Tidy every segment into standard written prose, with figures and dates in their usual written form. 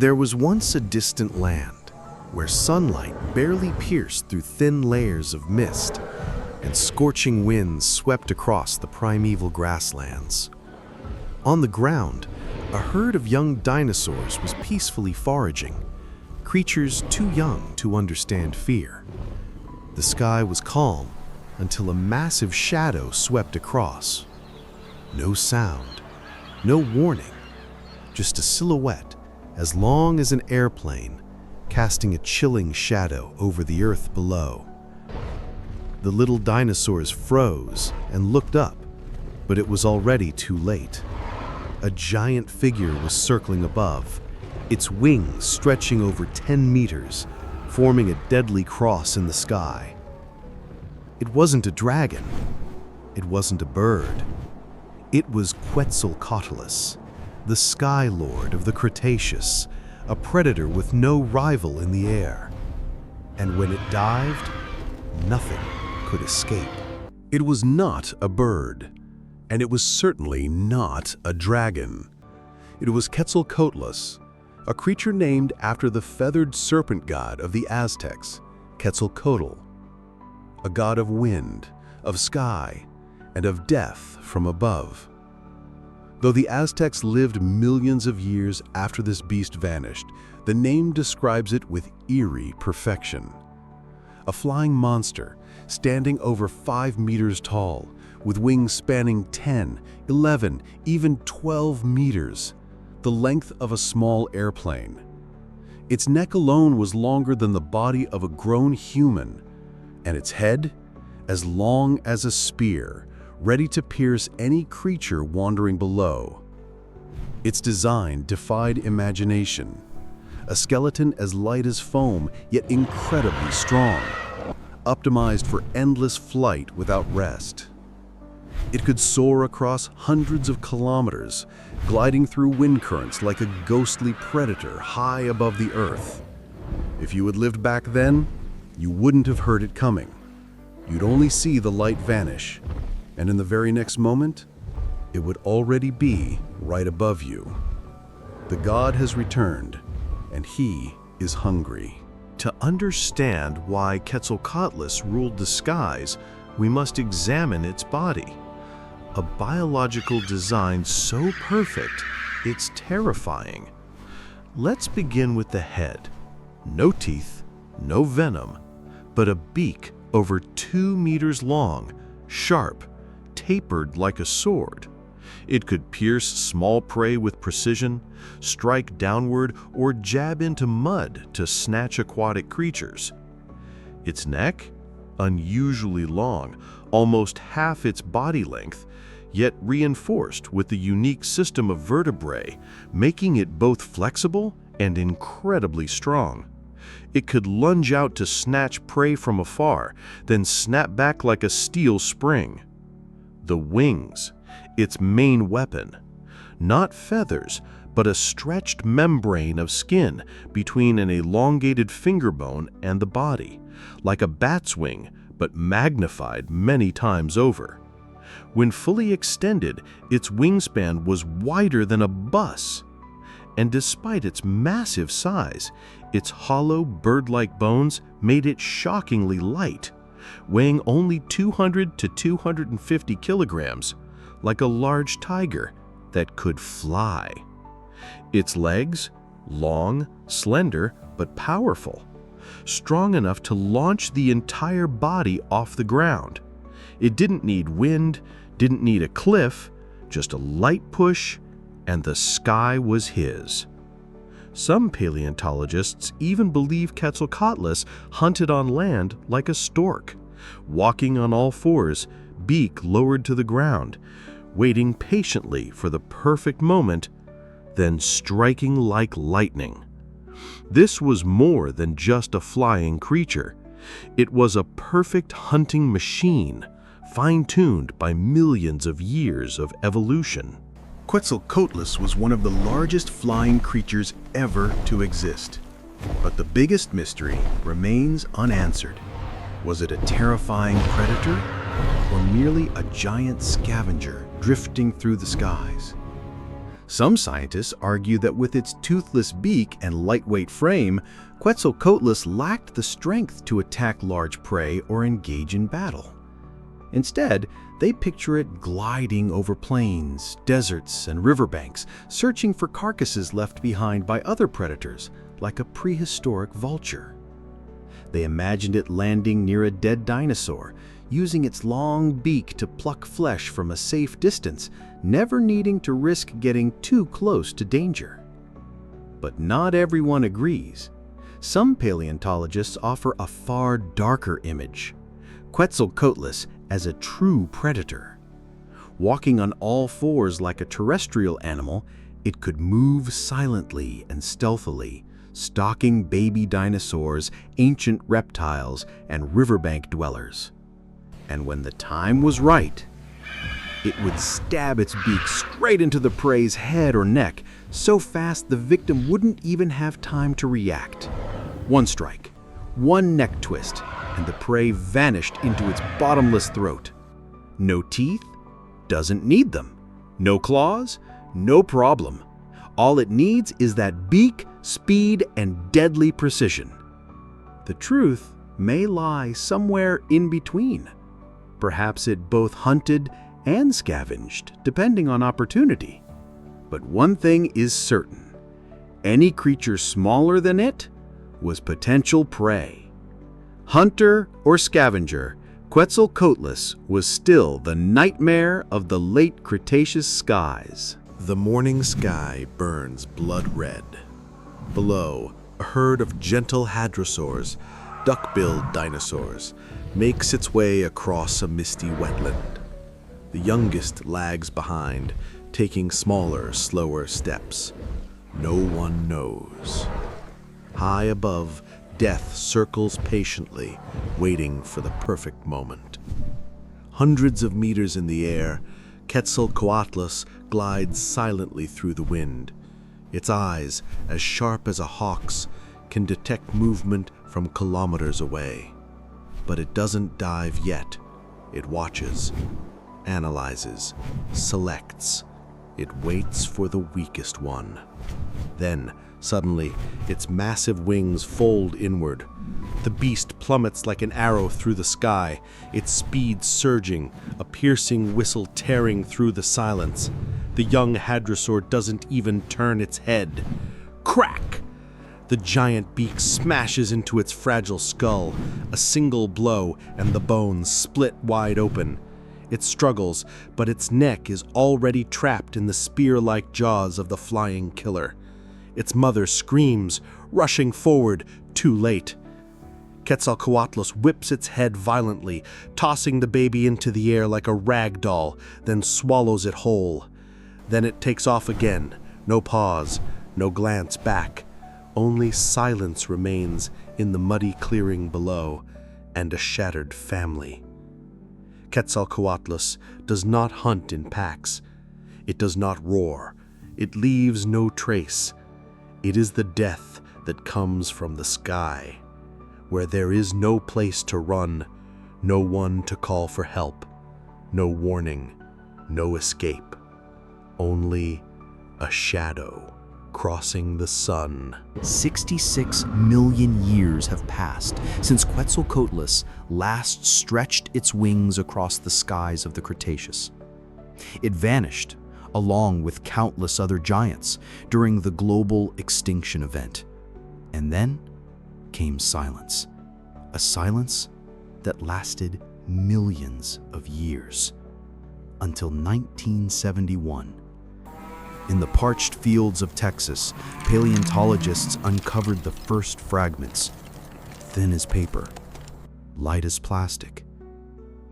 There was once a distant land where sunlight barely pierced through thin layers of mist and scorching winds swept across the primeval grasslands. On the ground, a herd of young dinosaurs was peacefully foraging, creatures too young to understand fear. The sky was calm until a massive shadow swept across. No sound, no warning, just a silhouette as long as an airplane, casting a chilling shadow over the earth below. The little dinosaurs froze and looked up, but it was already too late. A giant figure was circling above, its wings stretching over 10 meters, forming a deadly cross in the sky. It wasn't a dragon. It wasn't a bird. It was Quetzalcoatlus, the Sky Lord of the Cretaceous, a predator with no rival in the air. And when it dived, nothing could escape. It was not a bird, and it was certainly not a dragon. It was Quetzalcoatlus, a creature named after the feathered serpent god of the Aztecs, Quetzalcoatl, a god of wind, of sky, and of death from above. Though the Aztecs lived millions of years after this beast vanished, the name describes it with eerie perfection. A flying monster, standing over 5 meters tall, with wings spanning 10, 11, even 12 meters, the length of a small airplane. Its neck alone was longer than the body of a grown human, and its head as long as a spear, ready to pierce any creature wandering below. Its design defied imagination. A skeleton as light as foam, yet incredibly strong, optimized for endless flight without rest. It could soar across hundreds of kilometers, gliding through wind currents like a ghostly predator high above the earth. If you had lived back then, you wouldn't have heard it coming. You'd only see the light vanish, and in the very next moment, it would already be right above you. The god has returned, and he is hungry. To understand why Quetzalcoatlus ruled the skies, we must examine its body. A biological design so perfect, it's terrifying. Let's begin with the head. No teeth, no venom, but a beak over 2 meters long, sharp, tapered like a sword. It could pierce small prey with precision, strike downward, or jab into mud to snatch aquatic creatures. Its neck? Unusually long, almost half its body length, yet reinforced with the unique system of vertebrae, making it both flexible and incredibly strong. It could lunge out to snatch prey from afar, then snap back like a steel spring. The wings, its main weapon. Not feathers, but a stretched membrane of skin between an elongated finger bone and the body, like a bat's wing, but magnified many times over. When fully extended, its wingspan was wider than a bus. And despite its massive size, its hollow, bird-like bones made it shockingly light, weighing only 200 to 250 kilograms, like a large tiger that could fly. Its legs, long, slender, but powerful, strong enough to launch the entire body off the ground. It didn't need wind, didn't need a cliff, just a light push, and the sky was his. Some paleontologists even believe Quetzalcoatlus hunted on land like a stork, walking on all fours, beak lowered to the ground, waiting patiently for the perfect moment, then striking like lightning. This was more than just a flying creature. It was a perfect hunting machine, fine-tuned by millions of years of evolution. Quetzalcoatlus was one of the largest flying creatures ever to exist. But the biggest mystery remains unanswered. Was it a terrifying predator, or merely a giant scavenger drifting through the skies? Some scientists argue that with its toothless beak and lightweight frame, Quetzalcoatlus lacked the strength to attack large prey or engage in battle. Instead, they picture it gliding over plains, deserts, and riverbanks, searching for carcasses left behind by other predators, like a prehistoric vulture. They imagined it landing near a dead dinosaur, using its long beak to pluck flesh from a safe distance, never needing to risk getting too close to danger. But not everyone agrees. Some paleontologists offer a far darker image: Quetzalcoatlus as a true predator. Walking on all fours like a terrestrial animal, it could move silently and stealthily, stalking baby dinosaurs, ancient reptiles, and riverbank dwellers. And when the time was right, it would stab its beak straight into the prey's head or neck, so fast the victim wouldn't even have time to react. One strike, one neck twist, and the prey vanished into its bottomless throat. No teeth? Doesn't need them. No claws? No problem. All it needs is that beak, speed, and deadly precision. The truth may lie somewhere in between. Perhaps it both hunted and scavenged, depending on opportunity. But one thing is certain: any creature smaller than it was potential prey. Hunter or scavenger, Quetzalcoatlus was still the nightmare of the late Cretaceous skies. The morning sky burns blood red. Below, a herd of gentle hadrosaurs, duck-billed dinosaurs, makes its way across a misty wetland. The youngest lags behind, taking smaller, slower steps. No one knows. High above, death circles patiently, waiting for the perfect moment. Hundreds of meters in the air, Quetzalcoatlus glides silently through the wind. Its eyes, as sharp as a hawk's, can detect movement from kilometers away. But it doesn't dive yet. It watches, analyzes, selects. It waits for the weakest one. Then, suddenly, its massive wings fold inward. The beast plummets like an arrow through the sky, its speed surging, a piercing whistle tearing through the silence. The young hadrosaur doesn't even turn its head. Crack! The giant beak smashes into its fragile skull. A single blow, and the bones split wide open. It struggles, but its neck is already trapped in the spear-like jaws of the flying killer. Its mother screams, rushing forward, too late. Quetzalcoatlus whips its head violently, tossing the baby into the air like a rag doll, then swallows it whole. Then it takes off again. No pause, no glance back. Only silence remains in the muddy clearing below, and a shattered family. Quetzalcoatlus does not hunt in packs. It does not roar. It leaves no trace. It is the death that comes from the sky, where there is no place to run, no one to call for help, no warning, no escape, only a shadow crossing the sun. 66 million years have passed since Quetzalcoatlus last stretched its wings across the skies of the Cretaceous. It vanished, along with countless other giants, during the global extinction event. And then came silence, a silence that lasted millions of years, until 1971. In the parched fields of Texas, paleontologists uncovered the first fragments, thin as paper, light as plastic,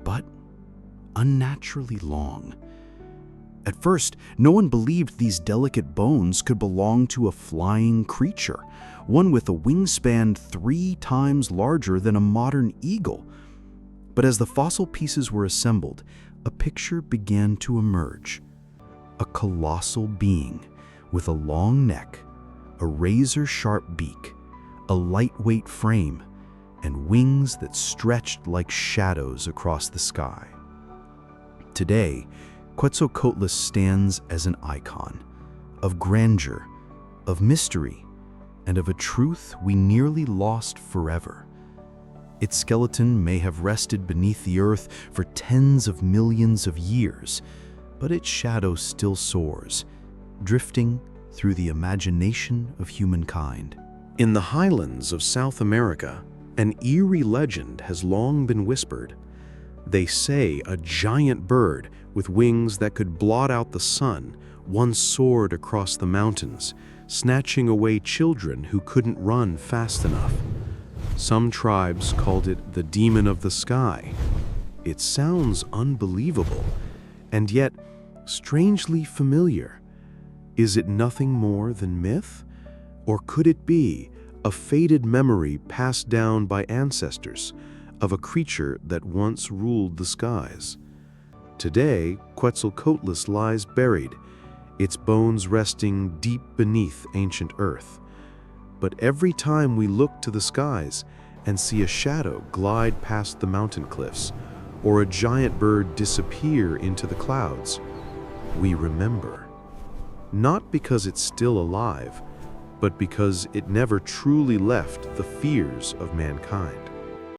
but unnaturally long. At first, no one believed these delicate bones could belong to a flying creature, one with a wingspan 3 times larger than a modern eagle. But as the fossil pieces were assembled, a picture began to emerge. A colossal being with a long neck, a razor-sharp beak, a lightweight frame, and wings that stretched like shadows across the sky. Today, Quetzalcoatlus stands as an icon, of grandeur, of mystery, and of a truth we nearly lost forever. Its skeleton may have rested beneath the earth for tens of millions of years, but its shadow still soars, drifting through the imagination of humankind. In the highlands of South America, an eerie legend has long been whispered. They say a giant bird with wings that could blot out the sun once soared across the mountains, snatching away children who couldn't run fast enough. Some tribes called it the demon of the sky. It sounds unbelievable, and yet strangely familiar. Is it nothing more than myth? Or could it be a faded memory passed down by ancestors of a creature that once ruled the skies? Today, Quetzalcoatlus lies buried, its bones resting deep beneath ancient earth. But every time we look to the skies and see a shadow glide past the mountain cliffs, or a giant bird disappear into the clouds, we remember. Not because it's still alive, but because it never truly left the fears of mankind.